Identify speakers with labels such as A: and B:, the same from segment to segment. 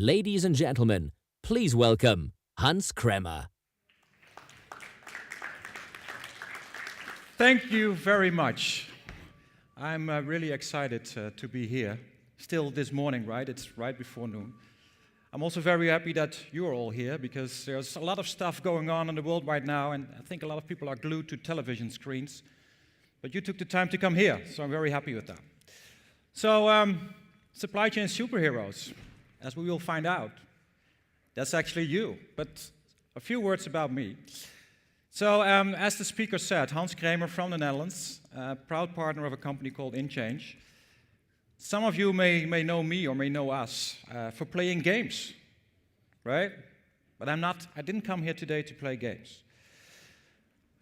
A: Ladies and gentlemen, please welcome Hans Kremer.
B: Thank you very much. I'm really excited to be here. Still this morning, right? It's right before noon. I'm also very happy that you're all here because there's a lot of stuff going on in the world right now, and I think a lot of people are glued to television screens. But you took the time to come here, so I'm very happy with that. So, supply chain superheroes, as we will find out, that's actually you. But a few words about me. So, as the speaker said, Hans Kremer from the Netherlands, proud partner of a company called InChange. Some of you may know me or may know us for playing games, right? But I didn't come here today to play games.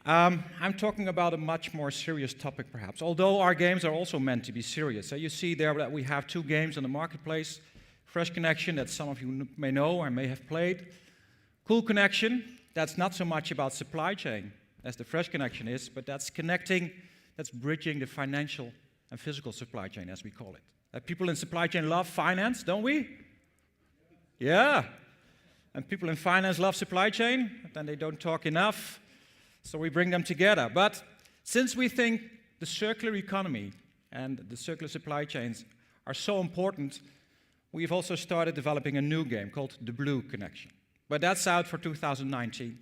B: I'm talking about a much more serious topic, perhaps, although our games are also meant to be serious. So you see there that we have two games in the marketplace. Fresh Connection, that some of you may know or may have played. Cool Connection, that's not so much about supply chain as the Fresh Connection is, but that's bridging the financial and physical supply chain, as we call it. People in supply chain love finance, don't we? Yeah. And people in finance love supply chain, but then they don't talk enough. So we bring them together. But since we think the circular economy and the circular supply chains are so important, we've also started developing a new game called the Blue Connection. But that's out for 2019, and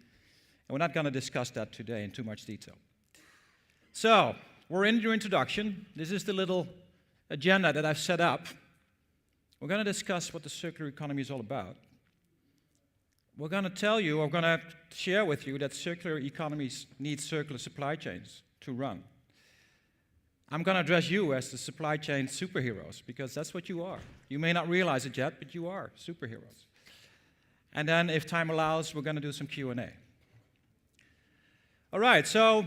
B: we're not going to discuss that today in too much detail. So, we're in your introduction. This is the little agenda that I've set up. We're going to discuss what the circular economy is all about. We're going to share with you that circular economies need circular supply chains to run. I'm going to address you as the supply chain superheroes, because that's what you are. You may not realize it yet, but you are superheroes. And then, if time allows, we're going to do some Q&A. All right, so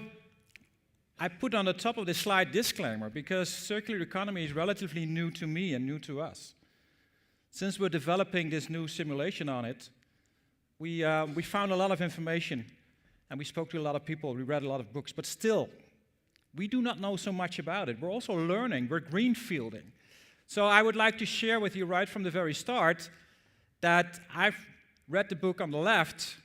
B: I put on the top of this slide disclaimer, because circular economy is relatively new to me and new to us. Since we're developing this new simulation on it, we found a lot of information, and we spoke to a lot of people, we read a lot of books, but still, we do not know so much about it. We're also learning, we're greenfielding. So I would like to share with you right from the very start that I've read the book on the left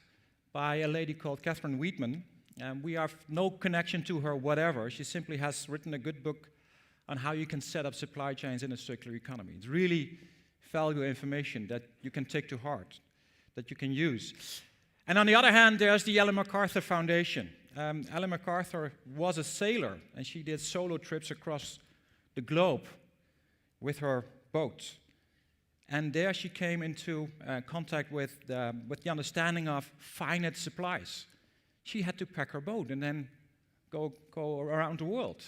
B: by a lady called Catherine Weidman, and we have no connection to her whatever. She simply has written a good book on how you can set up supply chains in a circular economy. It's really valuable information that you can take to heart, that you can use. And on the other hand, there's the Ellen MacArthur Foundation. Ellen MacArthur was a sailor, and she did solo trips across the globe with her boat. And there she came into contact with the understanding of finite supplies. She had to pack her boat and then go around the world.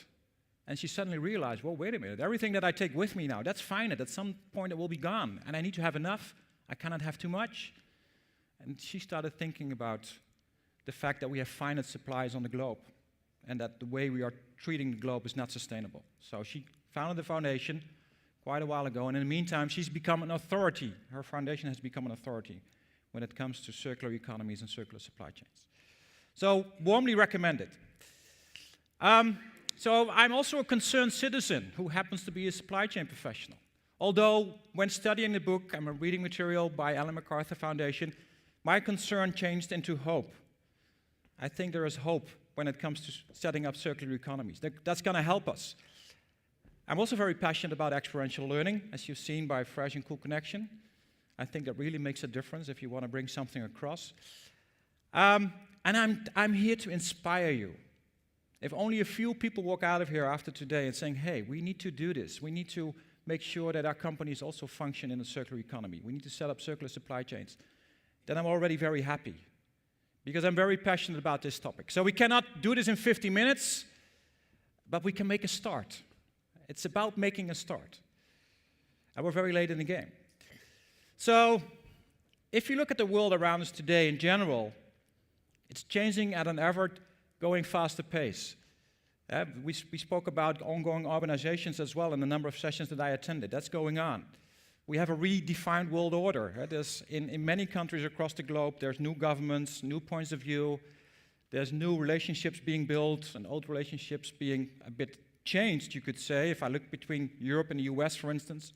B: And she suddenly realized, well, wait a minute, everything that I take with me now, that's finite. At some point it will be gone, and I need to have enough. I cannot have too much. And she started thinking about the fact that we have finite supplies on the globe and that the way we are treating the globe is not sustainable. So she founded the foundation quite a while ago, and in the meantime, she's become an authority. Her foundation has become an authority when it comes to circular economies and circular supply chains. So, warmly recommended. So I'm also a concerned citizen who happens to be a supply chain professional. Although, when studying the book and reading material by Ellen MacArthur Foundation, my concern changed into hope. I think there is hope when it comes to setting up circular economies. That's going to help us. I'm also very passionate about experiential learning, as you've seen by Fresh and Cool Connection. I think that really makes a difference if you want to bring something across. And I'm here to inspire you. If only a few people walk out of here after today and saying, hey, we need to do this. We need to make sure that our companies also function in a circular economy. We need to set up circular supply chains. Then I'm already very happy, because I'm very passionate about this topic. So we cannot do this in 50 minutes, but we can make a start. It's about making a start. And we're very late in the game. So if you look at the world around us today in general, it's changing at an ever-going faster pace. We spoke about ongoing urbanizations as well in the number of sessions that I attended. That's going on. We have a redefined world order. In many countries across the globe, there's new governments, new points of view. There's new relationships being built and old relationships being a bit changed, you could say, if I look between Europe and the US, for instance.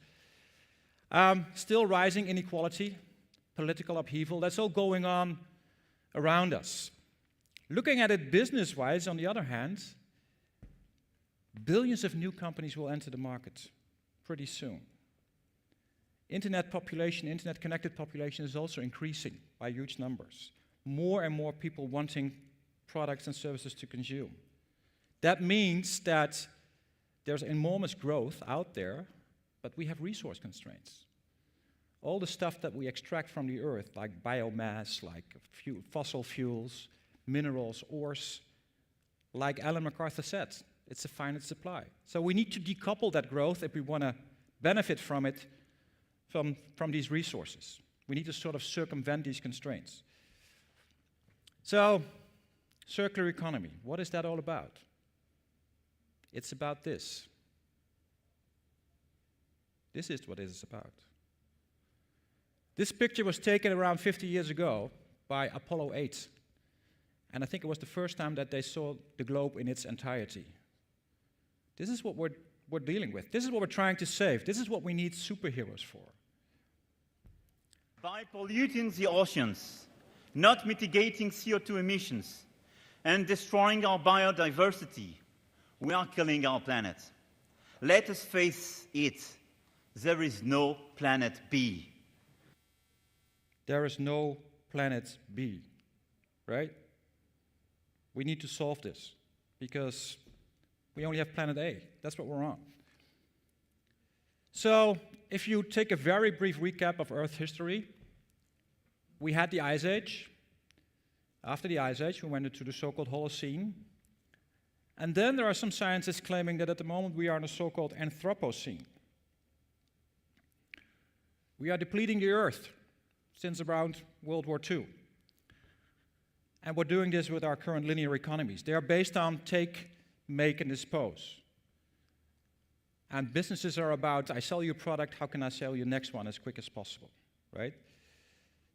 B: Still rising inequality, political upheaval, that's all going on around us. Looking at it business-wise, on the other hand, billions of new companies will enter the market pretty soon. Internet-connected population is also increasing by huge numbers. More and more people wanting products and services to consume. That means that there's enormous growth out there, but we have resource constraints. All the stuff that we extract from the earth, like biomass, like fossil fuels, minerals, ores, like Ellen MacArthur said, it's a finite supply. So we need to decouple that growth if we want to benefit from it, from these resources. We need to sort of circumvent these constraints. So, circular economy, what is that all about? It's about this. This is what it is about. This picture was taken around 50 years ago by Apollo 8. And I think it was the first time that they saw the globe in its entirety. This is what we're dealing with. This is what we're trying to save. This is what we need superheroes for.
C: By polluting the oceans, not mitigating CO2 emissions, and destroying our biodiversity, we are killing our planet. Let us face it. There is no planet B.
B: There is no planet B, right? We need to solve this because we only have planet A. That's what we're on. So, if you take a very brief recap of Earth history, we had the Ice Age. After the Ice Age, we went into the so-called Holocene. And then there are some scientists claiming that at the moment we are in a so-called Anthropocene. We are depleting the Earth since around World War II. And we're doing this with our current linear economies. They are based on take, make, and dispose. And businesses are about, I sell you a product, how can I sell you the next one as quick as possible, right?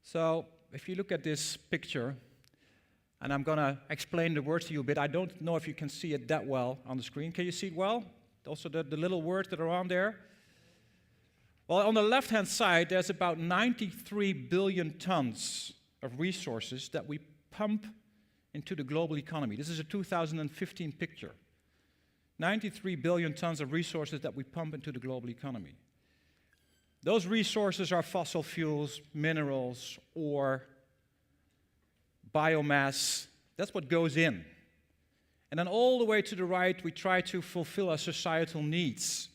B: So if you look at this picture, and I'm going to explain the words to you a bit. I don't know if you can see it that well on the screen. Can you see it well? Also the little words that are on there? Well, on the left-hand side, there's about 93 billion tons of resources that we pump into the global economy. This is a 2015 picture. 93 billion tons of resources that we pump into the global economy. Those resources are fossil fuels, minerals, ore, biomass. That's what goes in. And then all the way to the right, we try to fulfill our societal needs.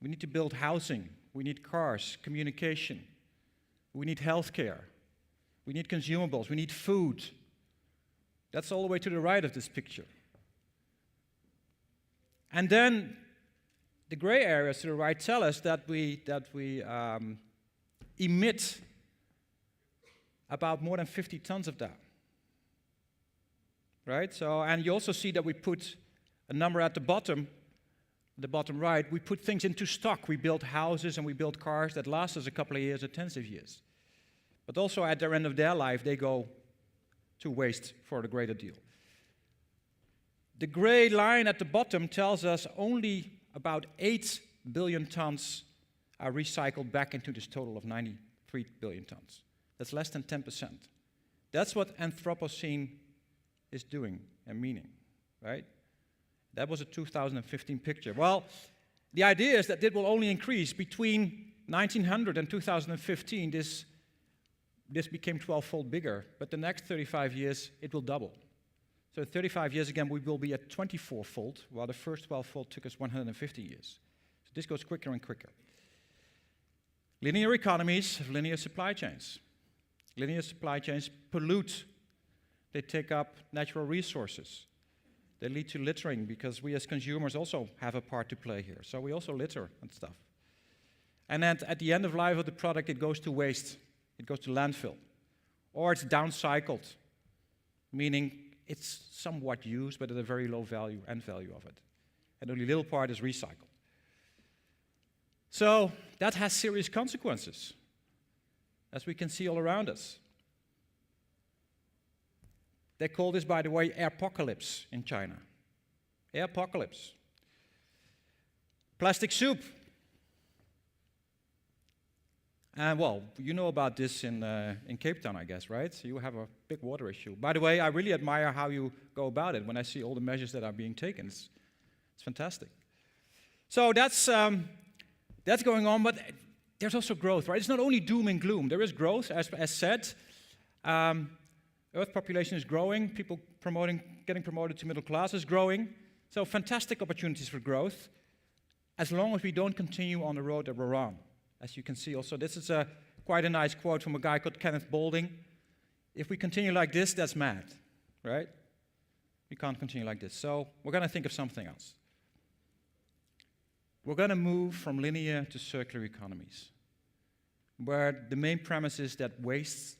B: We need to build housing. We need cars, communication. We need healthcare. We need consumables. We need food. That's all the way to the right of this picture. And then the gray areas to the right tell us that we emit about more than 50 tons of that. Right? So, and you also see that we put a number at the bottom right. We put things into stock. We build houses and we build cars that last us a couple of years or tens of years. But also at the end of their life, they go to waste for the greater deal. The gray line at the bottom tells us only about 8 billion tons are recycled back into this total of 93 billion tons. That's less than 10%. That's what Anthropocene is doing and meaning, right? That was a 2015 picture. Well, the idea is that it will only increase between 1900 and 2015. This became 12-fold bigger, but the next 35 years, it will double. So in 35 years, again, we will be at 24-fold, while the first 12-fold took us 150 years. So this goes quicker and quicker. Linear economies have linear supply chains. Linear supply chains pollute. They take up natural resources. They lead to littering because we as consumers also have a part to play here. So we also litter and stuff. And then at the end of life of the product, it goes to waste. It goes to landfill. Or it's downcycled, meaning it's somewhat used, but at a very low value, end value of it. And only a little part is recycled. So that has serious consequences, as we can see all around us. They call this, by the way, airpocalypse in China. Airpocalypse. Plastic soup. And well, you know about this in Cape Town, I guess, right? So you have a big water issue. By the way, I really admire how you go about it when I see all the measures that are being taken. It's fantastic. So that's going on, but there's also growth, right? It's not only doom and gloom. There is growth, as said. Earth population is growing. People getting promoted to middle class is growing. So fantastic opportunities for growth, as long as we don't continue on the road that we're on. As you can see also, this is quite a nice quote from a guy called Kenneth Boulding. If we continue like this, that's mad, right? We can't continue like this. So we're going to think of something else. We're going to move from linear to circular economies, where the main premise is that waste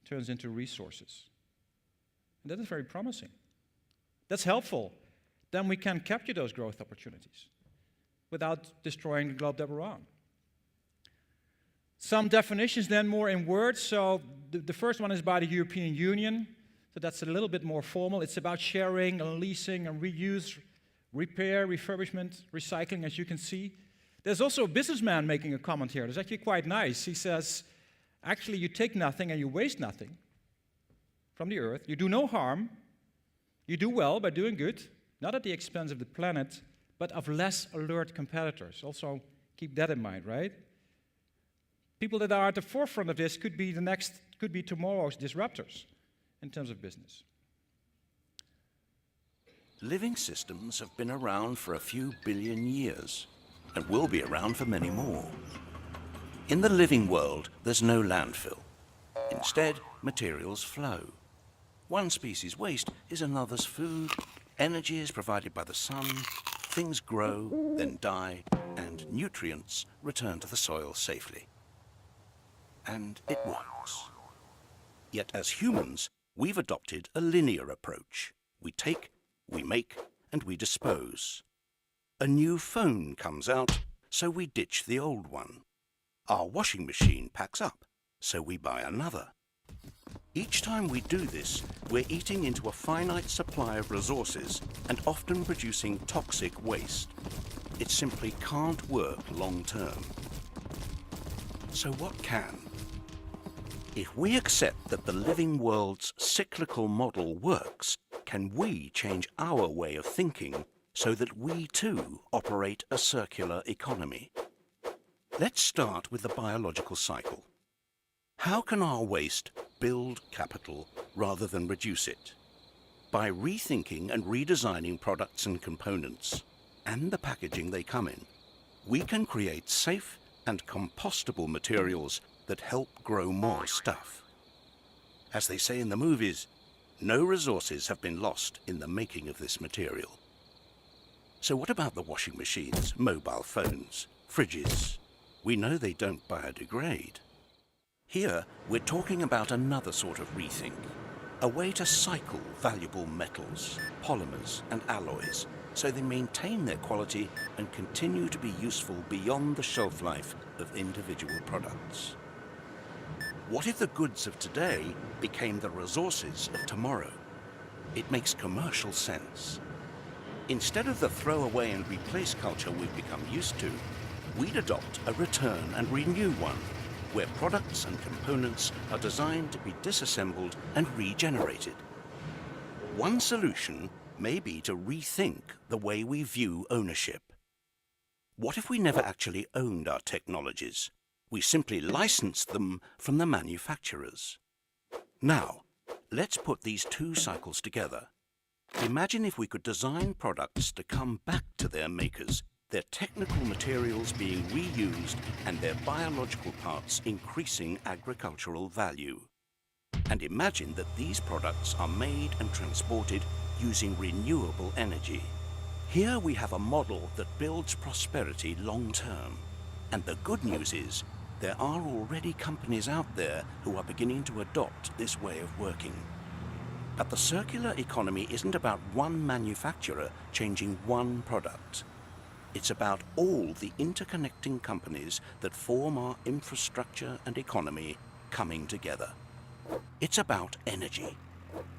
B: turns into resources. And that is very promising. That's helpful. Then we can capture those growth opportunities without destroying the globe that we're on. Some definitions then more in words. So the first one is by the European Union. So that's a little bit more formal. It's about sharing and leasing and reuse, repair, refurbishment, recycling, as you can see. There's also a businessman making a comment here. It's actually quite nice. He says, actually, you take nothing and you waste nothing from the earth. You do no harm. You do well by doing good, not at the expense of the planet, but of less alert competitors. Also, keep that in mind, right? People that are at the forefront of this could be tomorrow's disruptors in terms of business.
D: Living systems have been around for a few billion years and will be around for many more. In the living world, there's no landfill. Instead, materials flow. One species' waste is another's food, energy is provided by the sun, things grow, then die, and nutrients return to the soil safely. And it works. Yet as humans, we've adopted a linear approach. We take, we make, and we dispose. A new phone comes out, so we ditch the old one. Our washing machine packs up, so we buy another. Each time we do this, we're eating into a finite supply of resources and often producing toxic waste. It simply can't work long term. So what can? If we accept that the living world's cyclical model works, can we change our way of thinking so that we too operate a circular economy? Let's start with the biological cycle. How can our waste build capital rather than reduce it? By rethinking and redesigning products and components, and the packaging they come in, we can create safe and compostable materials that help grow more stuff. As they say in the movies, no resources have been lost in the making of this material. So what about the washing machines, mobile phones, fridges? We know they don't biodegrade. Here, we're talking about another sort of rethink, a way to cycle valuable metals, polymers, and alloys so they maintain their quality and continue to be useful beyond the shelf life of individual products. What if the goods of today became the resources of tomorrow? It makes commercial sense. Instead of the throwaway and replace culture we've become used to, we'd adopt a return and renew one, where products and components are designed to be disassembled and regenerated. One solution may be to rethink the way we view ownership. What if we never actually owned our technologies? We simply licensed them from the manufacturers. Now, let's put these two cycles together. Imagine if we could design products to come back to their makers, their technical materials being reused and their biological parts increasing agricultural value. And imagine that these products are made and transported using renewable energy. Here we have a model that builds prosperity long term. And the good news is, there are already companies out there who are beginning to adopt this way of working. But the circular economy isn't about one manufacturer changing one product. It's about all the interconnecting companies that form our infrastructure and economy coming together. It's about energy.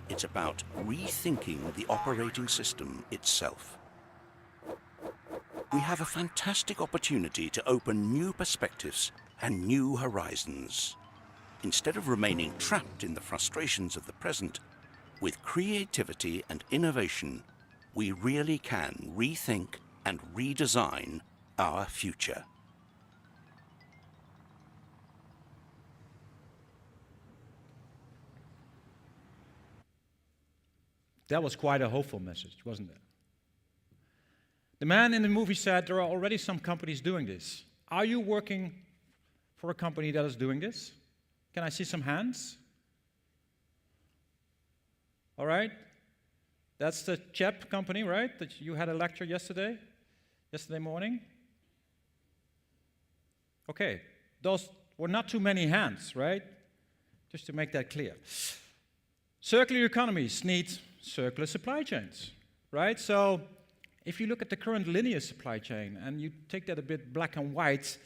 D: It's about rethinking the operating system itself. We have a fantastic opportunity to open new perspectives and new horizons. Instead of remaining trapped in the frustrations of the present, with creativity and innovation, we really can rethink and redesign our future.
B: That was quite a hopeful message, wasn't it? The man in the movie said there are already some companies doing this. Are you working for a company that is doing this? Can I see some hands? All right. That's the CHEP company, right? That you had a lecture yesterday morning? Okay. Those were not too many hands, right? Just to make that clear. Circular economies need circular supply chains, right? So if you look at the current linear supply chain and you take that a bit black and white,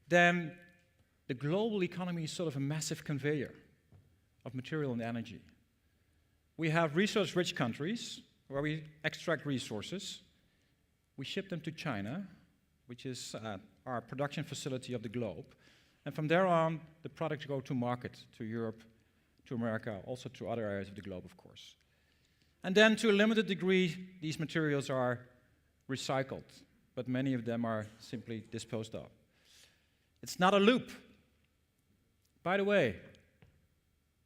B: then the global economy is sort of a massive conveyor of material and energy. We have resource-rich countries where we extract resources. We ship them to China, which is our production facility of the globe. And from there on, the products go to market, to Europe, to America, also to other areas of the globe, of course. And then, to a limited degree, these materials are recycled, but many of them are simply disposed of. It's not a loop. By the way,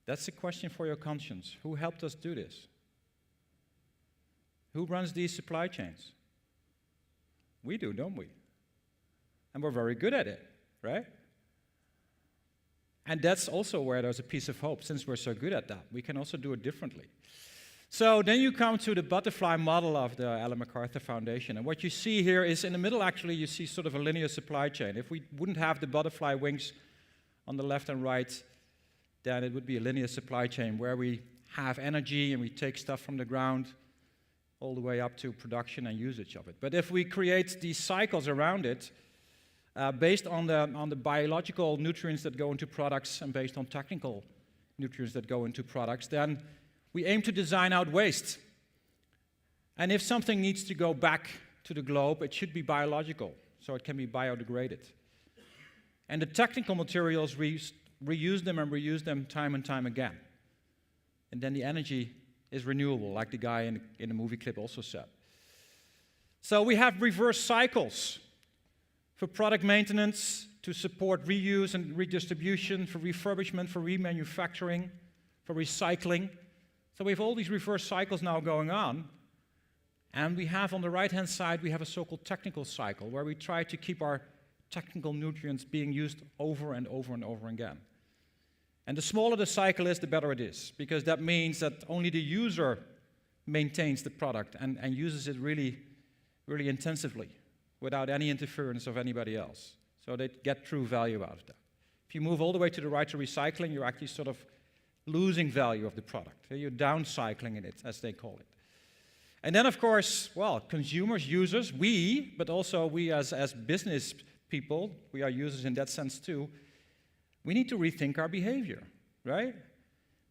B: that's a question for your conscience. Who helped us do this? Who runs these supply chains? We do, don't we? And we're very good at it, right? And that's also where there's a piece of hope. Since we're so good at that, we can also do it differently. So then you come to the butterfly model of the Ellen MacArthur Foundation. And what you see here is in the middle, actually, you see sort of a linear supply chain. If we wouldn't have the butterfly wings on the left and right, then it would be a linear supply chain where we have energy and we take stuff from the ground all the way up to production and usage of it. But if we create these cycles around it, based on the biological nutrients that go into products and based on technical nutrients that go into products, then we aim to design out waste. And if something needs to go back to the globe, it should be biological, so it can be biodegraded. And the technical materials, reuse them and reuse them time and time again. And then the energy is renewable, like the guy in the movie clip also said. So we have reverse cycles for product maintenance, to support reuse and redistribution, for refurbishment, for remanufacturing, for recycling. So we have all these reverse cycles now going on. And we have on the right-hand side, we have a so-called technical cycle, where we try to keep our technical nutrients being used over and over and over again. And the smaller the cycle is, the better it is, because that means that only the user maintains the product and uses it really, really intensively, without any interference of anybody else. So they get true value out of that. If you move all the way to the right to recycling, you're actually sort of losing value of the product. You're downcycling it, as they call it. And then, of course, well, consumers, users, but also we as business people, we are users in that sense too, we need to rethink our behavior, right?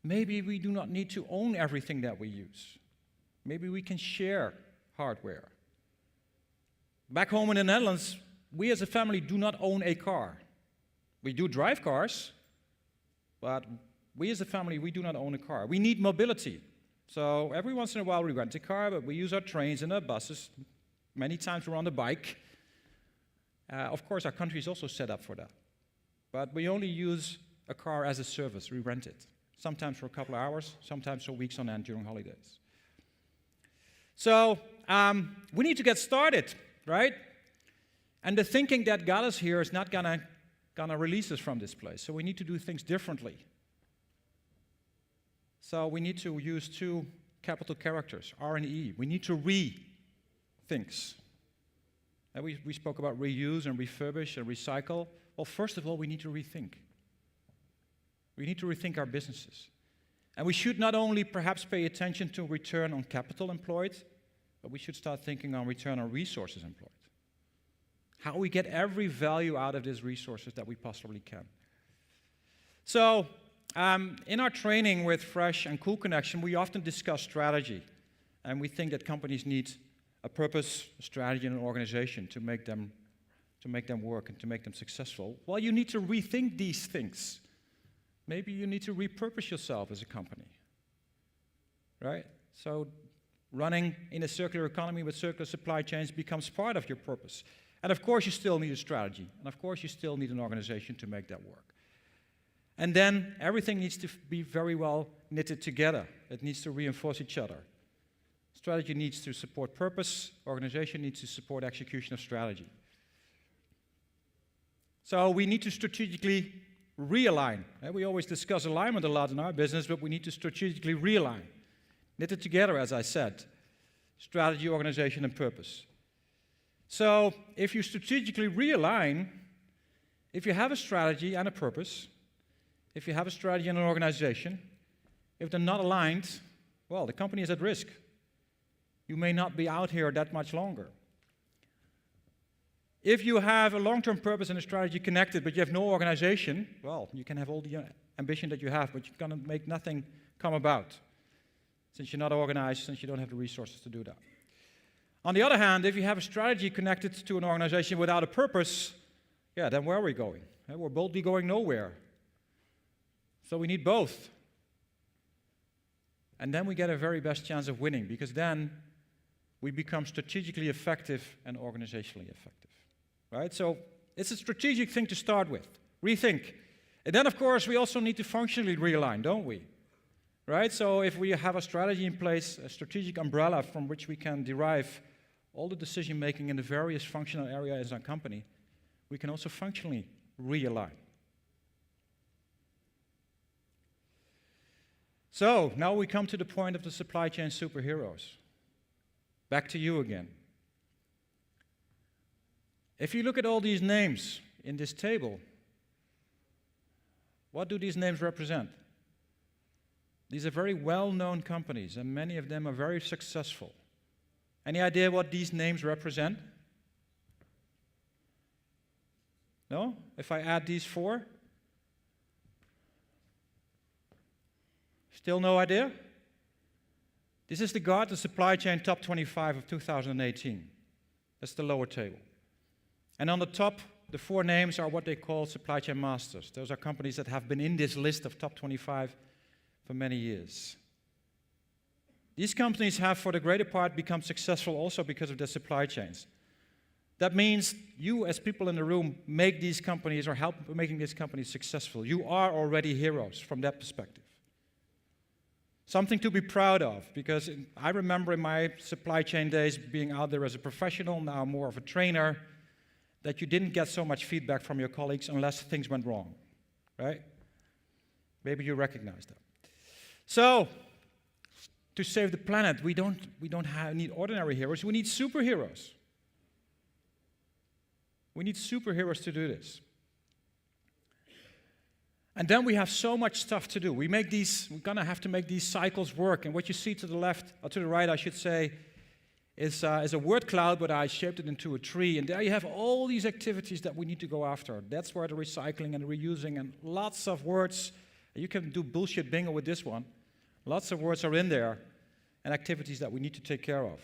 B: Maybe we do not need to own everything that we use. Maybe we can share hardware. Back home in the Netherlands, we as a family do not own a car. We do drive cars, but we as a family, we do not own a car. We need mobility. So every once in a while we rent a car, but we use our trains and our buses. Many times we're on the bike. Of course, our country is also set up for that. But we only use a car as a service. We rent it. Sometimes for a couple of hours, sometimes for weeks on end during holidays. So we need to get started, right? And the thinking that got us here is not gonna release us from this place. So we need to do things differently. So we need to use two capital characters, R and E. We need to re-things. And we spoke about reuse and refurbish and recycle. Well, first of all, we need to rethink. We need to rethink our businesses. And we should not only perhaps pay attention to return on capital employed, but we should start thinking on return on resources employed. How we get every value out of these resources that we possibly can. So, in our training with Fresh and Cool Connection, we often discuss strategy. And we think that companies need a purpose, a strategy, and an organization to to make them work and to make them successful, well, you need to rethink these things. Maybe you need to repurpose yourself as a company, right? So running in a circular economy with circular supply chains becomes part of your purpose. And of course, you still need a strategy. And of course, you still need an organization to make that work. And then everything needs to be very well knitted together. It needs to reinforce each other. Strategy needs to support purpose. Organization needs to support execution of strategy. So we need to strategically realign. We always discuss alignment a lot in our business, but we need to strategically realign. Knit it together, as I said. Strategy, organization, and purpose. So if you strategically realign, if you have a strategy and a purpose, if you have a strategy and an organization, if they're not aligned, well, the company is at risk. You may not be out here that much longer. If you have a long-term purpose and a strategy connected, but you have no organization, well, you can have all the ambition that you have, but you're going to make nothing come about, since you're not organized, since you don't have the resources to do that. On the other hand, if you have a strategy connected to an organization without a purpose, yeah, then where are we going? We're boldly going nowhere. So we need both. And then we get a very best chance of winning, because then we become strategically effective and organizationally effective. Right? So it's a strategic thing to start with. Rethink. And then, of course, we also need to functionally realign, don't we? Right? So if we have a strategy in place, a strategic umbrella from which we can derive all the decision-making in the various functional areas in our company, we can also functionally realign. So now we come to the point of the supply chain superheroes. Back to you again. If you look at all these names in this table, what do these names represent? These are very well-known companies, and many of them are very successful. Any idea what these names represent? No? If I add these four? Still no idea? This is the Gartner Supply Chain Top 25 of 2018. That's the lower table. And on the top, the four names are what they call supply chain masters. Those are companies that have been in this list of top 25 for many years. These companies have, for the greater part, become successful also because of their supply chains. That means you, as people in the room, make these companies or help making these companies successful. You are already heroes from that perspective. Something to be proud of, because I remember in my supply chain days being out there as a professional, now more of a trainer, that you didn't get so much feedback from your colleagues unless things went wrong, right? Maybe you recognize that. So, to save the planet, we don't need ordinary heroes, we need superheroes. We need superheroes to do this. And then we have so much stuff to do. We're gonna have to make these cycles work. And what you see to the left, or to the right, I should say, is a word cloud, but I shaped it into a tree. And there you have all these activities that we need to go after. That's where the recycling and the reusing and lots of words. You can do bullshit bingo with this one. Lots of words are in there and activities that we need to take care of.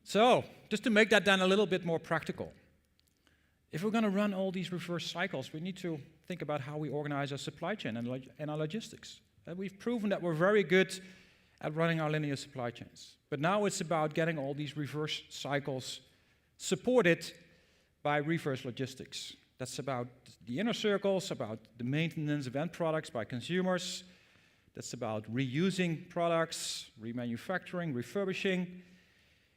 B: So, just to make that then a little bit more practical. If we're going to run all these reverse cycles, we need to think about how we organize our supply chain and our logistics. We've proven that we're very good at running our linear supply chains. But now it's about getting all these reverse cycles supported by reverse logistics. That's about the inner circles, about the maintenance of end products by consumers. That's about reusing products, remanufacturing, refurbishing.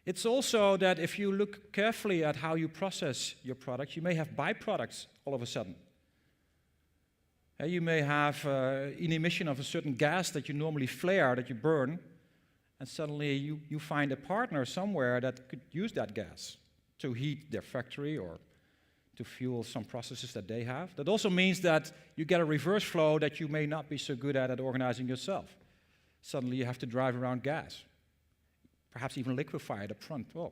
B: It's also that if you look carefully at how you process your products, you may have byproducts all of a sudden. You may have an emission of a certain gas that you normally flare, that you burn, and suddenly you find a partner somewhere that could use that gas to heat their factory or to fuel some processes that they have. That also means that you get a reverse flow that you may not be so good at organizing yourself. Suddenly you have to drive around gas, perhaps even liquefy it up front. Well,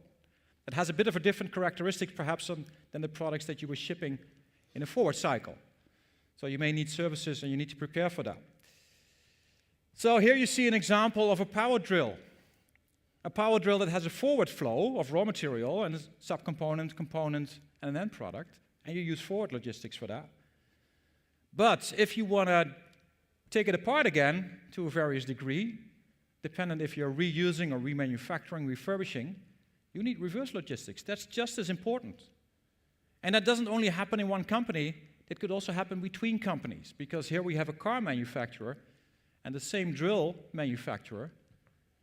B: it has a bit of a different characteristic perhaps than the products that you were shipping in a forward cycle. So you may need services and you need to prepare for that. So here you see an example of a power drill. A power drill that has a forward flow of raw material and a subcomponent, component, and an end product, and you use forward logistics for that. But if you want to take it apart again to a various degree, dependent if you're reusing or remanufacturing, refurbishing, you need reverse logistics. That's just as important. And that doesn't only happen in one company, it could also happen between companies, because here we have a car manufacturer and the same drill manufacturer,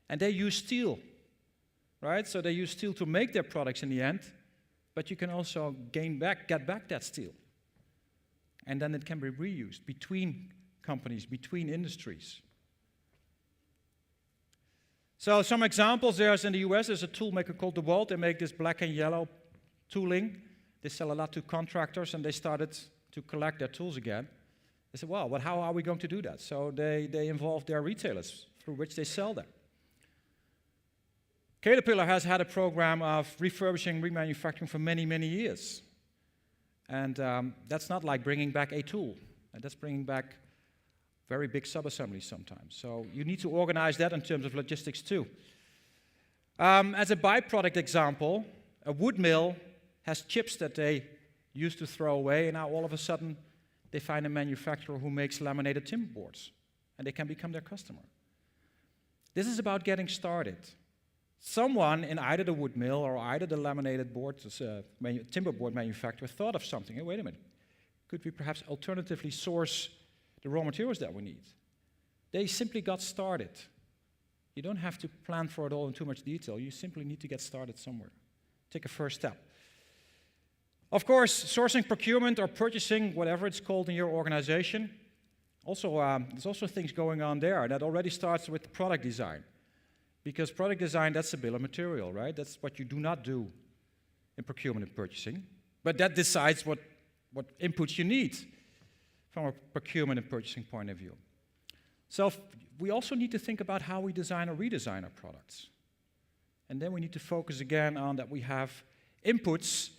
B: and they use steel, right? So they use steel to make their products in the end, but you can also get back that steel. And then it can be reused between companies, between industries. So some examples there's in the US, there's a tool maker called DeWalt. They make this black and yellow tooling. They sell a lot to contractors, and they started to collect their tools again. They said, well, how are we going to do that? So they involved their retailers through which they sell them. Caterpillar has had a program of refurbishing, remanufacturing for many, many years. And that's not like bringing back a tool. And that's bringing back very big sub-assemblies sometimes. So you need to organize that in terms of logistics too. As a byproduct example, a wood mill has chips that they used to throw away, and now all of a sudden they find a manufacturer who makes laminated timber boards, and they can become their customer. This is about getting started. Someone in either the wood mill or either the laminated board, timber board manufacturer thought of something. Hey, wait a minute, could we perhaps alternatively source the raw materials that we need? They simply got started. You don't have to plan for it all in too much detail. You simply need to get started somewhere. Take a first step. Of course, sourcing, procurement, or purchasing, whatever it's called in your organization, also there's also things going on there. That already starts with product design. Because product design, that's a bill of material, right? That's what you do not do in procurement and purchasing. But that decides what inputs you need from a procurement and purchasing point of view. So we also need to think about how we design or redesign our products. And then we need to focus again on that we have inputs,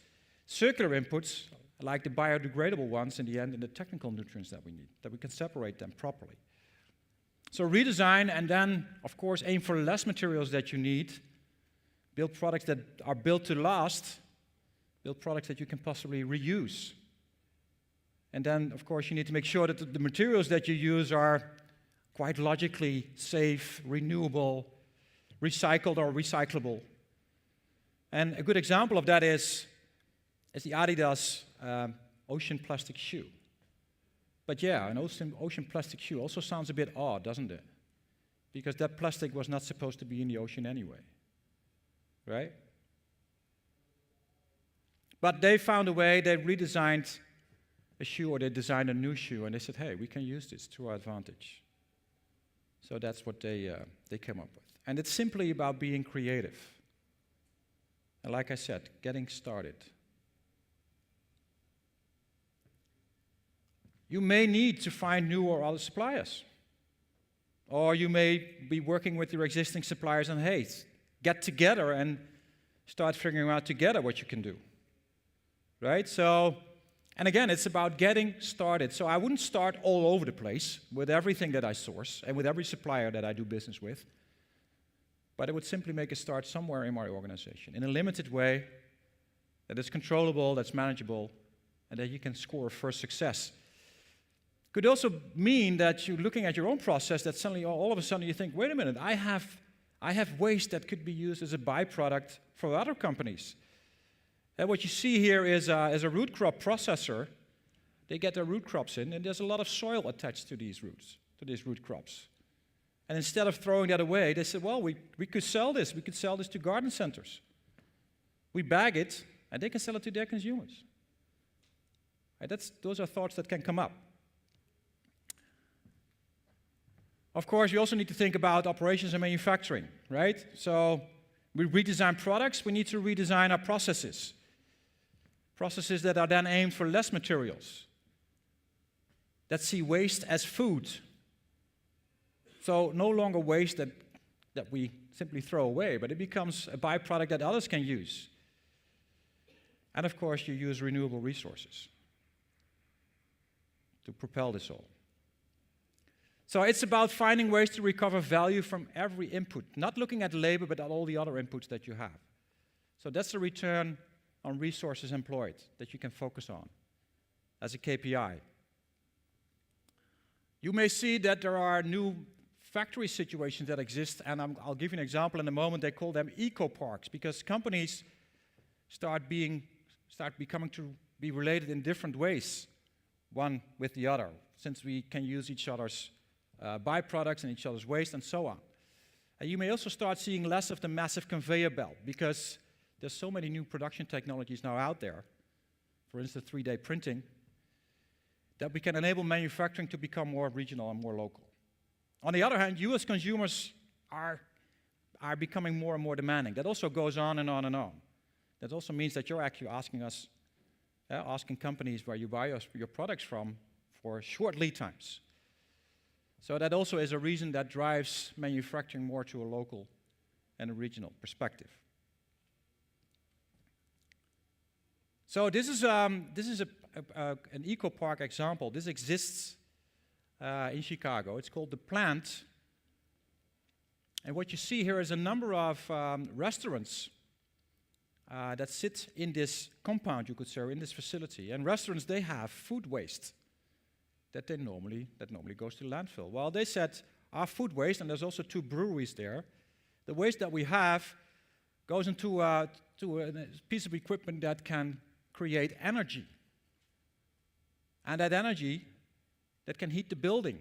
B: circular inputs, like the biodegradable ones in the end, and the technical nutrients that we need, that we can separate them properly. So redesign, and then, of course, aim for less materials that you need. Build products that are built to last. Build products that you can possibly reuse. And then, of course, you need to make sure that the materials that you use are quite logically safe, renewable, recycled or recyclable. And a good example of that is the adidas ocean plastic shoe. But yeah, an ocean plastic shoe also sounds a bit odd, doesn't it? Because that plastic was not supposed to be in the ocean anyway, right? But they found a way, they redesigned a shoe, or they designed a new shoe, and they said, hey, we can use this to our advantage. So that's what they came up with. And it's simply about being creative. And like I said, getting started. You may need to find new or other suppliers. Or you may be working with your existing suppliers and, hey, get together and start figuring out together what you can do. Right? So, and again, it's about getting started. So I wouldn't start all over the place with everything that I source and with every supplier that I do business with. But I would simply make a start somewhere in my organization in a limited way that is controllable, that's manageable, and that you can score a first success. Could also mean that you're looking at your own process, that suddenly all of a sudden you think, wait a minute, I have waste that could be used as a byproduct for other companies. And what you see here is a root crop processor. They get their root crops in, and there's a lot of soil attached to these roots, to these root crops. And instead of throwing that away, they said, well, we could sell this. We could sell this to garden centers. We bag it, and they can sell it to their consumers. Right, those are thoughts that can come up. Of course, we also need to think about operations and manufacturing, right? So we redesign products, we need to redesign our processes. Processes that are then aimed for less materials, that see waste as food. So no longer waste that we simply throw away, but it becomes a byproduct that others can use. And of course, you use renewable resources to propel this all. So it's about finding ways to recover value from every input, not looking at labor, but at all the other inputs that you have. So that's the return on resources employed that you can focus on as a KPI. You may see that there are new factory situations that exist, and I'll give you an example in a moment. They call them eco-parks, because companies start becoming to be related in different ways, one with the other, since we can use each other's byproducts and each other's waste and so on. And you may also start seeing less of the massive conveyor belt, because there's so many new production technologies now out there, for instance 3D printing, that we can enable manufacturing to become more regional and more local. On the other hand, you as consumers are becoming more and more demanding. That also goes on and on and on. That also means that you're actually asking companies where you buy your products from for short lead times. So that also is a reason that drives manufacturing more to a local and a regional perspective. So this is an eco-park example. This exists in Chicago. It's called The Plant. And what you see here is a number of restaurants that sit in this compound, you could say, or in this facility. And restaurants, they have food waste that normally goes to landfill. Well, they said our food waste, and there's also 2 breweries there, the waste that we have goes into a piece of equipment that can create energy. And that energy that can heat the building.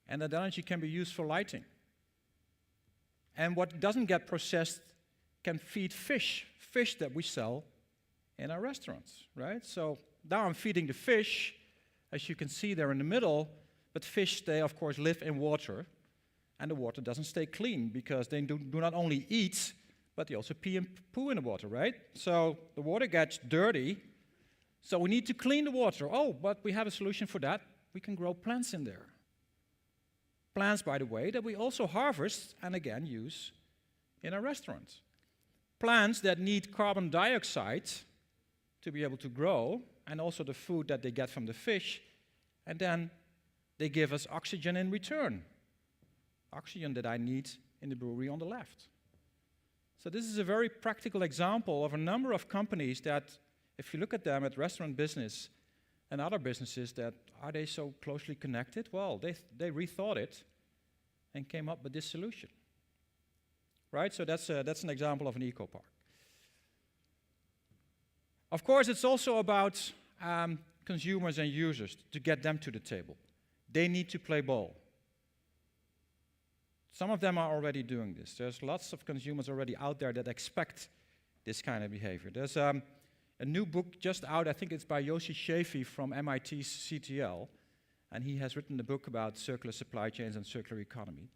B: And that energy can be used for lighting. And what doesn't get processed can feed fish that we sell in our restaurants, right? So now I'm feeding the fish, as you can see there in the middle, but fish, they of course live in water, and the water doesn't stay clean because they do not only eat, but they also pee and poo in the water, right? So the water gets dirty, so we need to clean the water. Oh, but we have a solution for that. We can grow plants in there. Plants, by the way, that we also harvest and again use in our restaurants. Plants that need carbon dioxide to be able to grow, and also the food that they get from the fish, and then they give us oxygen in return. Oxygen that I need in the brewery on the left. So this is a very practical example of a number of companies that, if you look at them at restaurant business and other businesses, that are they so closely connected? Well, they rethought it and came up with this solution. Right? So that's an example of an eco-park. Of course, it's also about consumers and users, to get them to the table. They need to play ball. Some of them are already doing this. There's lots of consumers already out there that expect this kind of behavior. There's a new book just out, I think it's by Yoshi Shafee from MIT's CTL, and he has written a book about circular supply chains and circular economy.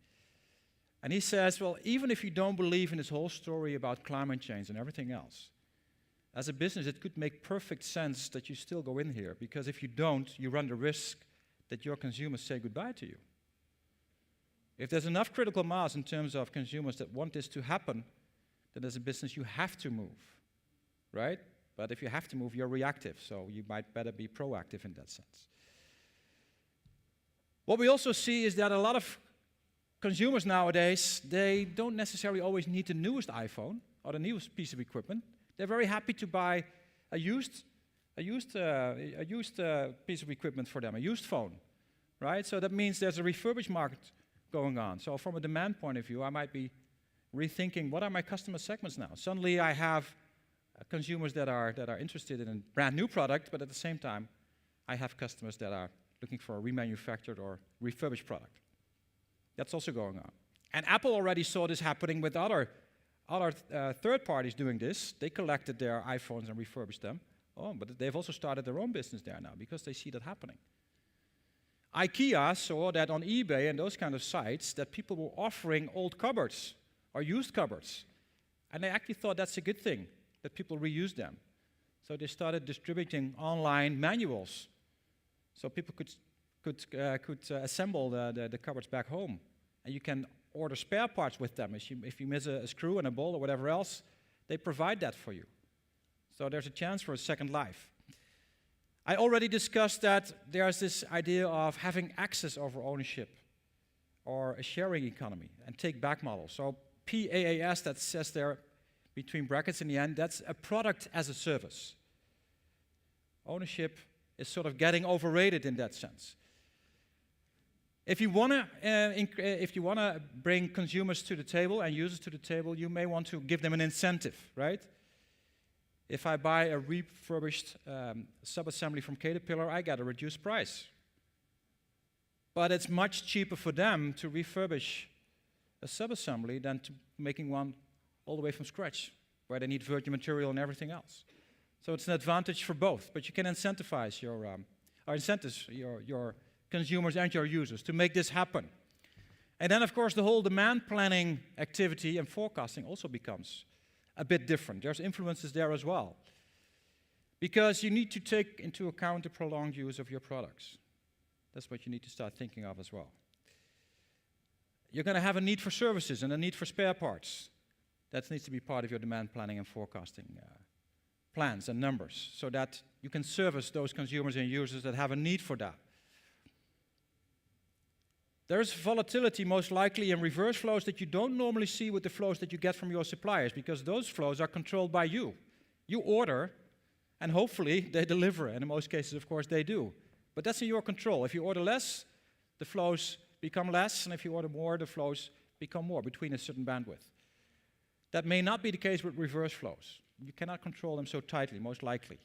B: And he says, well, even if you don't believe in this whole story about climate change and everything else, as a business, it could make perfect sense that you still go in here, because if you don't, you run the risk that your consumers say goodbye to you. If there's enough critical mass in terms of consumers that want this to happen, then as a business you have to move, right? But if you have to move, you're reactive, so you might better be proactive in that sense. What we also see is that a lot of consumers nowadays, they don't necessarily always need the newest iPhone or the newest piece of equipment. They're very happy to buy a used piece of equipment for them, a used phone, right? So that means there's a refurbished market going on. So from a demand point of view, I might be rethinking, what are my customer segments now? Suddenly I have consumers that are interested in a brand new product, but at the same time, I have customers that are looking for a remanufactured or refurbished product. That's also going on. And Apple already saw this happening with other third parties doing this. They collected their iPhones and refurbished them. Oh, but they've also started their own business there now because they see that happening. IKEA saw that on eBay and those kind of sites that people were offering old cupboards or used cupboards. And they actually thought that's a good thing, that people reuse them. So they started distributing online manuals so people could assemble the cupboards back home. And you can order spare parts with them. If you miss a screw and a bolt or whatever else, they provide that for you. So there's a chance for a second life. I already discussed that there's this idea of having access over ownership or a sharing economy and take-back model. So PaaS, that says there between brackets in the end, that's a product as a service. Ownership is sort of getting overrated in that sense. If you want to bring consumers to the table and users to the table, you may want to give them an incentive, right? If I buy a refurbished subassembly from Caterpillar, I get a reduced price. But it's much cheaper for them to refurbish a subassembly than to making one all the way from scratch, where they need virgin material and everything else. So it's an advantage for both, but you can incentivize your consumers and your users to make this happen. And then, of course, the whole demand planning activity and forecasting also becomes a bit different. There's influences there as well. Because you need to take into account the prolonged use of your products. That's what you need to start thinking of as well. You're going to have a need for services and a need for spare parts. That needs to be part of your demand planning and forecasting plans and numbers, so that you can service those consumers and users that have a need for that. There's volatility most likely in reverse flows that you don't normally see with the flows that you get from your suppliers, because those flows are controlled by you. You order, and hopefully they deliver, and in most cases, of course, they do. But that's in your control. If you order less, the flows become less, and if you order more, the flows become more between a certain bandwidth. That may not be the case with reverse flows. You cannot control them so tightly, most likely.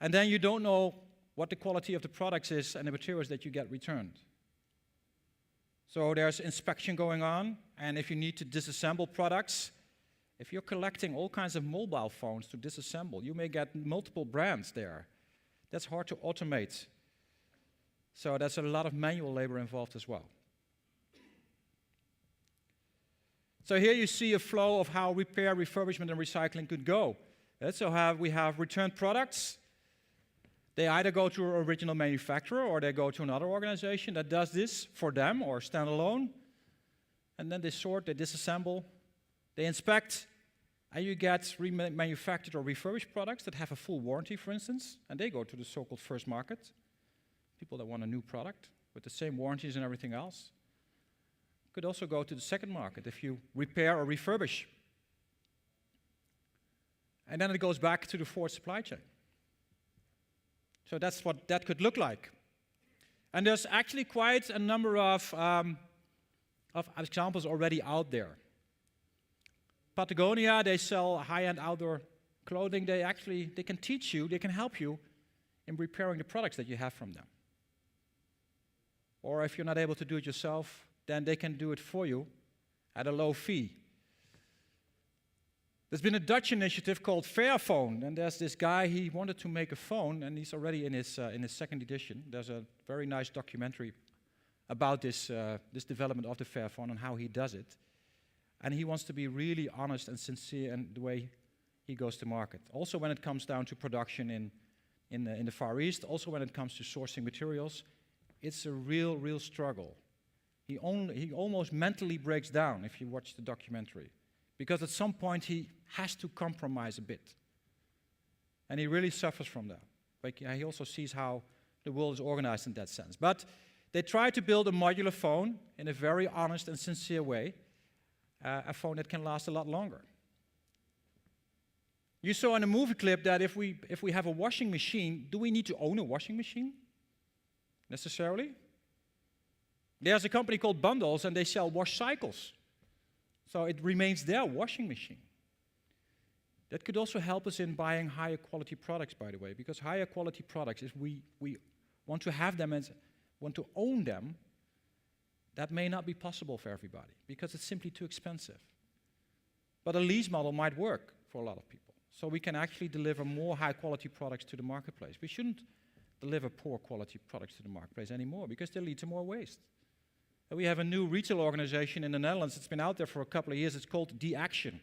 B: And then you don't know what the quality of the products is and the materials that you get returned. So there's inspection going on, and if you need to disassemble products, if you're collecting all kinds of mobile phones to disassemble, you may get multiple brands there. That's hard to automate. So there's a lot of manual labor involved as well. So here you see a flow of how repair, refurbishment, and recycling could go. So we have returned products. They either go to an original manufacturer or they go to another organization that does this for them or standalone. And then they sort, they disassemble, they inspect, and you get remanufactured or refurbished products that have a full warranty, for instance, and they go to the so-called first market. People that want a new product with the same warranties and everything else. Could also go to the second market if you repair or refurbish. And then it goes back to the forward supply chain. So that's what that could look like. And there's actually quite a number of examples already out there. Patagonia, they sell high-end outdoor clothing. They can teach you, they can help you in repairing the products that you have from them. Or if you're not able to do it yourself, then they can do it for you at a low fee. There's been a Dutch initiative called Fairphone, and there's this guy, he wanted to make a phone, and he's already in his second edition. There's a very nice documentary about this development of the Fairphone and how he does it. And he wants to be really honest and sincere in the way he goes to market. Also when it comes down to production in the Far East, also when it comes to sourcing materials, it's a real struggle. He almost mentally breaks down if you watch the documentary. Because at some point he has to compromise a bit. And he really suffers from that. But he also sees how the world is organized in that sense. But they try to build a modular phone in a very honest and sincere way. A phone that can last a lot longer. You saw in a movie clip that if we have a washing machine, do we need to own a washing machine? Necessarily? There's a company called Bundles, and they sell wash cycles. So it remains their washing machine. That could also help us in buying higher quality products, by the way, because higher quality products, if we want to have them and want to own them, that may not be possible for everybody, because it's simply too expensive. But a lease model might work for a lot of people. So we can actually deliver more high quality products to the marketplace. We shouldn't deliver poor quality products to the marketplace anymore, because they lead to more waste. We have a new retail organization in the Netherlands. It's been out there for a couple of years. It's called The Action.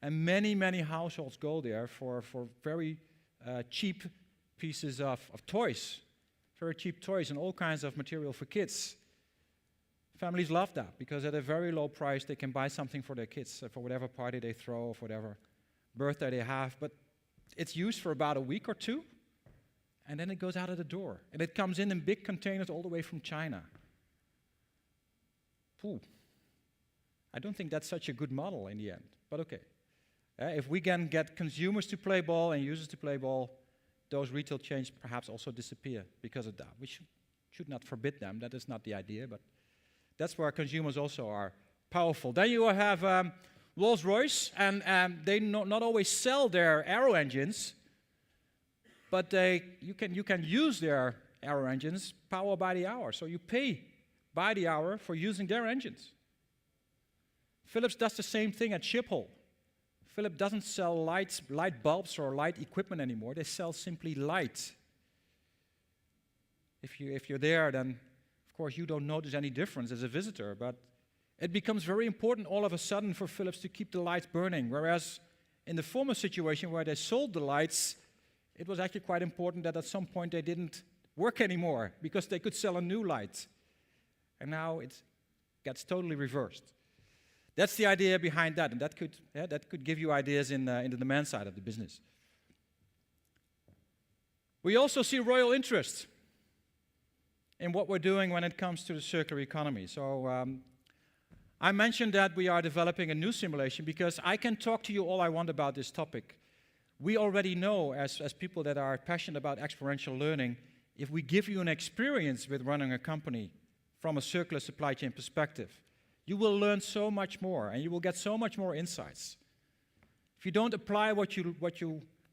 B: And many households go there for very cheap pieces of toys. Very cheap toys and all kinds of material for kids. Families love that because at a very low price they can buy something for their kids for whatever party they throw, for whatever birthday they have. But it's used for about a week or two. and then it goes out of the door. And it comes in big containers all the way from China. Pooh. I don't think that's such a good model in the end, but okay. If we can get consumers to play ball and users to play ball, those retail chains perhaps also disappear because of that. We should not forbid them, that is not the idea, but that's where consumers also are powerful. Then you have Rolls-Royce, and they not always sell their aero engines, but you can use their aero engines power by the hour. So you pay by the hour for using their engines. Philips does the same thing at Schiphol. Philips doesn't sell light bulbs or light equipment anymore. They sell simply light. If you're there, then of course you don't notice any difference as a visitor, but it becomes very important all of a sudden for Philips to keep the lights burning, whereas in the former situation where they sold the lights, it was actually quite important that at some point they didn't work anymore because they could sell a new light. And now it gets totally reversed. That's the idea behind that, and that could give you ideas in the demand side of the business. We also see royal interest in what we're doing when it comes to the circular economy. So I mentioned that we are developing a new simulation because I can talk to you all I want about this topic. We already know, as people that are passionate about experiential learning, if we give you an experience with running a company from a circular supply chain perspective, you will learn so much more, and you will get so much more insights. If you don't apply what you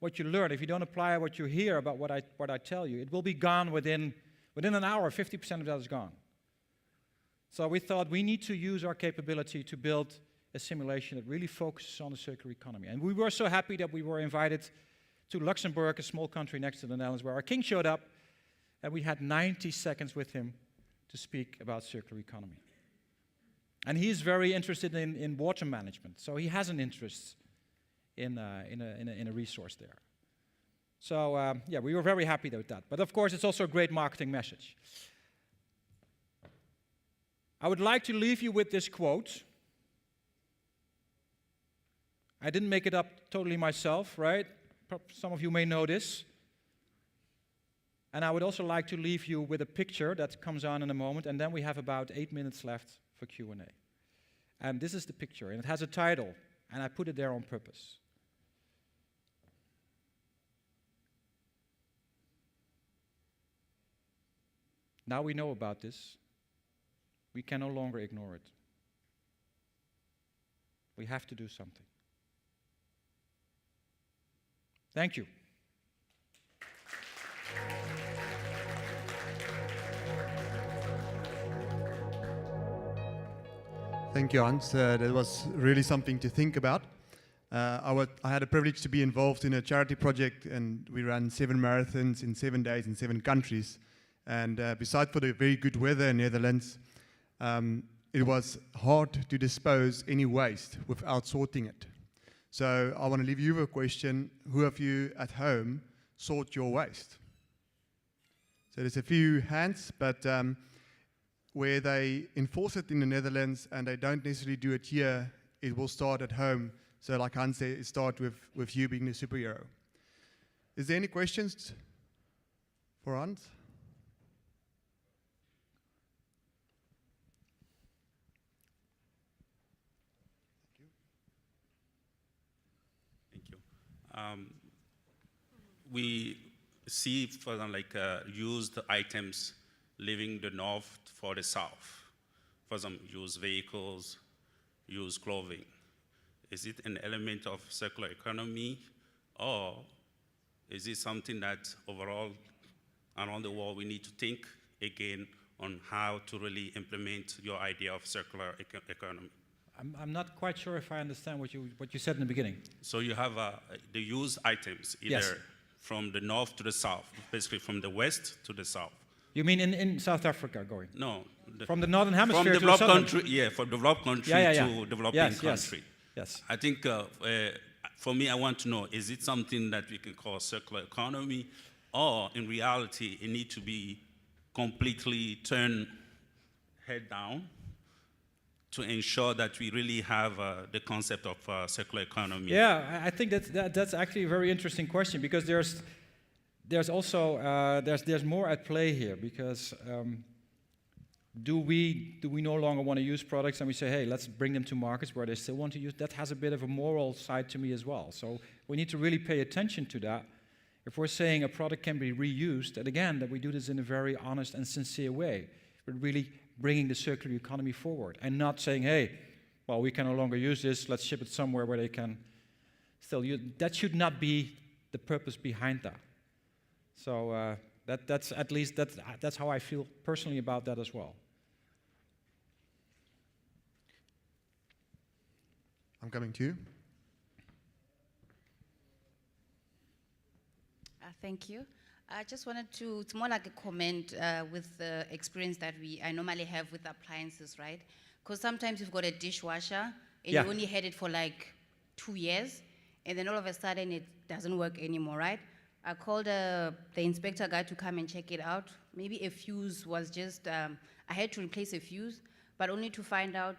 B: learn, if you don't apply what you hear about what I tell you, it will be gone within an hour. 50% of that is gone. So we thought we need to use our capability to build a simulation that really focuses on the circular economy. And we were so happy that we were invited to Luxembourg, a small country next to the Netherlands, where our king showed up, and we had 90 seconds with him to speak about circular economy. And he's very interested in water management, so he has an interest in a resource there. So yeah, we were very happy with that. But of course, it's also a great marketing message. I would like to leave you with this quote. I didn't make it up totally myself, right? Some of you may know this. And I would also like to leave you with a picture that comes on in a moment, and then we have about 8 minutes left for Q&A. And this is the picture, and it has a title, and I put it there on purpose. Now we know about this. We can no longer ignore it. We have to do something. Thank you.
E: Thank you, Hans. That was really something to think about. I had a privilege to be involved in a charity project, and we ran 7 marathons in 7 days in 7 countries. And besides for the very good weather in Netherlands, it was hard to dispose any waste without sorting it. So I want to leave you with a question. Who of you at home sort your waste? So there's a few hands, but where they enforce it in the Netherlands and they don't necessarily do it here, it will start at home. So like Hans said, it starts with you being the superhero. Is there any questions for Hans?
F: Thank you. We see, for example, like used items leaving the north for the south. For example, used vehicles, used clothing. Is it an element of circular economy, or is it something that overall around the world we need to think again on how to really implement your idea of circular economy?
B: I'm not quite sure if I understand what you said in the beginning.
F: So you have the used items, either
B: Yes.
F: from the north to the south, basically from the west to the south.
B: You mean in South Africa going?
F: No.
B: From the northern hemisphere
F: from
B: to the
F: developed
B: southern?
F: country, yeah, from developed country to developing country.
B: Yes.
F: I think for me, I want to know, is it something that we can call circular economy, or in reality, it needs to be completely turned head down to ensure that we really have the concept of circular economy?
B: Yeah, I think that's actually a very interesting question, because there's also there's more at play here, because do we no longer want to use products and we say, hey, let's bring them to markets where they still want to use? That has a bit of a moral side to me as well. So we need to really pay attention to that. If we're saying a product can be reused, and again, that we do this in a very honest and sincere way. We're really bringing the circular economy forward and not saying, hey, well, we can no longer use this, let's ship it somewhere where they can still use. That should not be the purpose behind that. So that's at least that's how I feel personally about that as well.
E: I'm coming to you.
G: Thank you. I just wanted to, it's more like a comment with the experience that I normally have with appliances, right? Because sometimes you've got a dishwasher and you only had it for like 2 years, and then all of a sudden it doesn't work anymore, right? I called the inspector guy to come and check it out. Maybe a fuse was just, I had to replace a fuse, but only to find out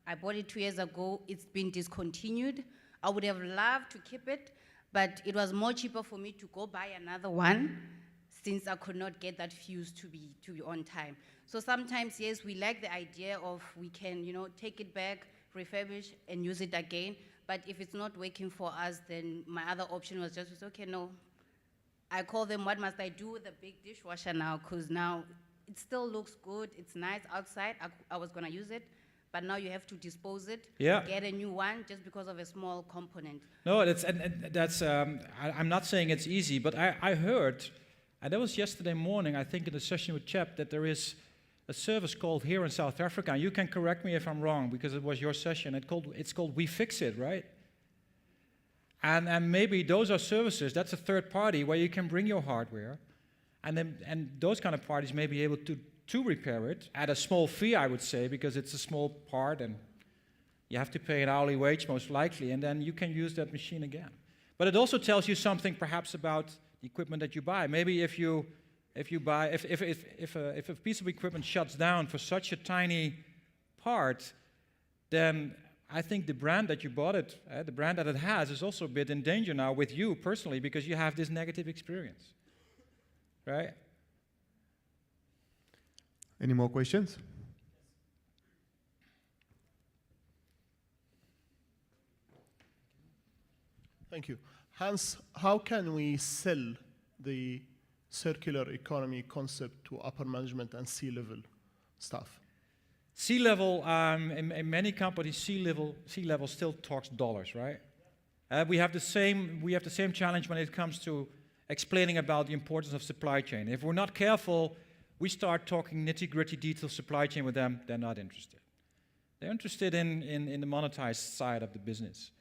G: I bought it 2 years ago, it's been discontinued. I would have loved to keep it, but it was more cheaper for me to go buy another one, since I could not get that fuse to be on time. So sometimes, yes, we like the idea of we can, take it back, refurbish, and use it again. But if it's not working for us, then my other option was just, okay, no. I call them, what must I do with the big dishwasher now? Because now it still looks good, it's nice outside. I was gonna use it, but now you have to dispose it, get a new one just because of a small component.
B: No, I'm not saying it's easy, but I heard, and that was yesterday morning, I think in the session with Chep, that there is a service called here in South Africa, and you can correct me if I'm wrong, because it was your session, it's called We Fix It, right? And maybe those are services, that's a third party where you can bring your hardware, and those kind of parties may be able to repair it at a small fee, I would say, because it's a small part and you have to pay an hourly wage most likely, and then you can use that machine again. But it also tells you something perhaps about the equipment that you buy. Maybe if a piece of equipment shuts down for such a tiny part, then I think the brand that you bought it, the brand that it has, is also a bit in danger now with you personally, because you have this negative experience, right?
E: Any more questions?
H: Thank you. Hans, how can we sell the circular economy concept to upper management and C-level staff?
B: C-level, in many companies, C-level still talks dollars, right? We have the same challenge when it comes to explaining about the importance of supply chain. If we're not careful, we start talking nitty-gritty detailed supply chain with them, they're not interested. They're interested in the monetized side of the business.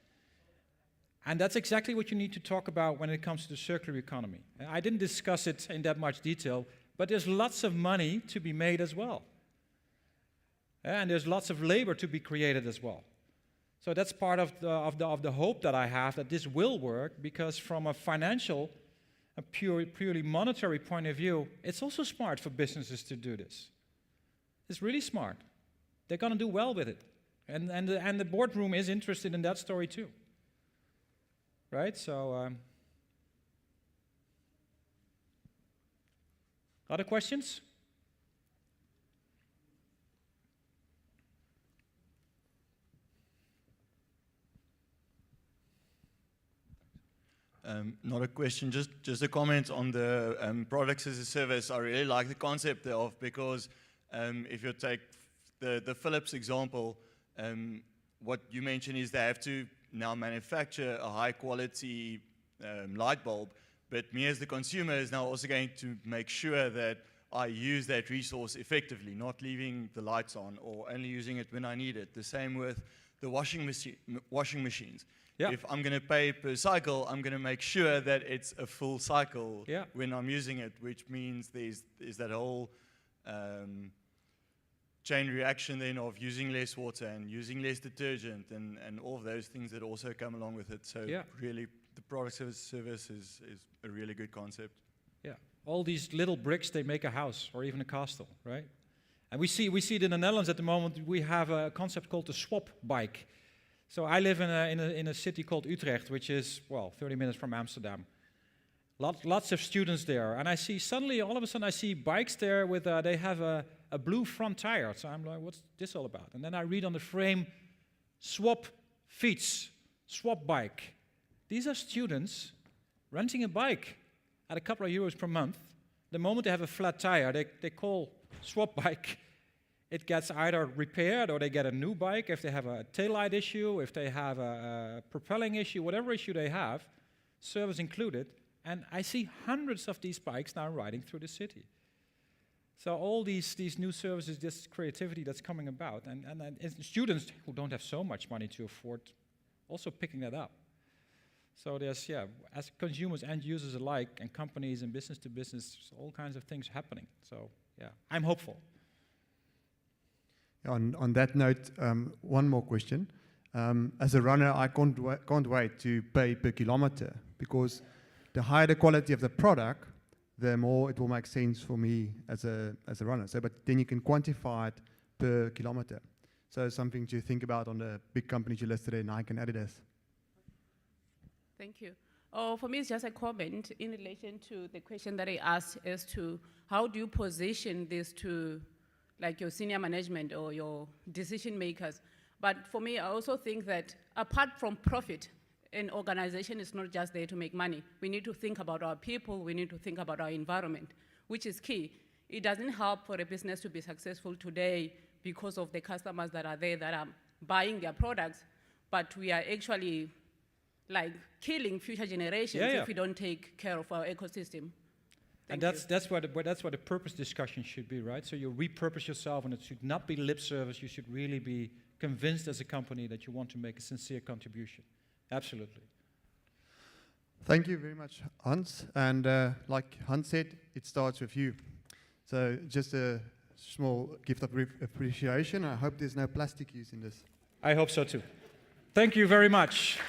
B: And that's exactly what you need to talk about when it comes to the circular economy. I didn't discuss it in that much detail, but there's lots of money to be made as well. And there's lots of labor to be created as well. So that's part of the hope that I have that this will work, because from a financial, a purely monetary point of view, it's also smart for businesses to do this. It's really smart. They're going to do well with it. And the boardroom is interested in that story too. Right? So, other questions?
I: Not a question, just a comment on the products as a service. I really like the concept thereof, because if you take the Philips example, what you mentioned is they have to now manufacture a high quality light bulb, but me as the consumer is now also going to make sure that I use that resource effectively, not leaving the lights on or only using it when I need it. The same with the washing machines. Yeah. If I'm going to pay per cycle, I'm going to make sure that it's a full cycle when I'm using it, which means there's that whole chain reaction then of using less water and using less detergent and all of those things that also come along with it. So really, the product service is a really good concept.
B: Yeah, all these little bricks, they make a house or even a castle, right? And we see it in the Netherlands at the moment. We have a concept called the swap bike. So I live in a city called Utrecht, which is, well, 30 minutes from Amsterdam. lots of students there. And I see suddenly, all of a sudden, I see bikes there with, they have a blue front tire. So I'm like, what's this all about? And then I read on the frame, swap fiets, swap bike. These are students renting a bike at a couple of euros per month. The moment they have a flat tire, they call swap bike. It gets either repaired or they get a new bike if they have a taillight issue, if they have a propelling issue, whatever issue they have, service included. And I see hundreds of these bikes now riding through the city. So all these new services, this creativity that's coming about, and students who don't have so much money to afford also picking that up. So there's, as consumers and users alike, and companies and business to business, all kinds of things happening. So I'm hopeful.
E: On that note, one more question. As a runner, I can't wait to pay per kilometer, because the higher the quality of the product, the more it will make sense for me as a runner. So, but then you can quantify it per kilometer. So something to think about on the big companies you listed there, Nike and Adidas.
J: Thank you. For me, it's just a comment in relation to the question that I asked as to how do you position this to like your senior management or your decision makers. But for me, I also think that apart from profit, an organization is not just there to make money. We need to think about our people, we need to think about our environment, which is key. It doesn't help for a business to be successful today because of the customers that are there that are buying their products, but we are actually like killing future generations if we don't take care of our ecosystem.
B: And that's what the purpose discussion should be, right? So you repurpose yourself, and it should not be lip service. You should really be convinced as a company that you want to make a sincere contribution. Absolutely.
E: Thank you very much, Hans. And like Hans said, it starts with you. So just a small gift of appreciation. I hope there's no plastic use in this.
B: I hope so too. Thank you very much.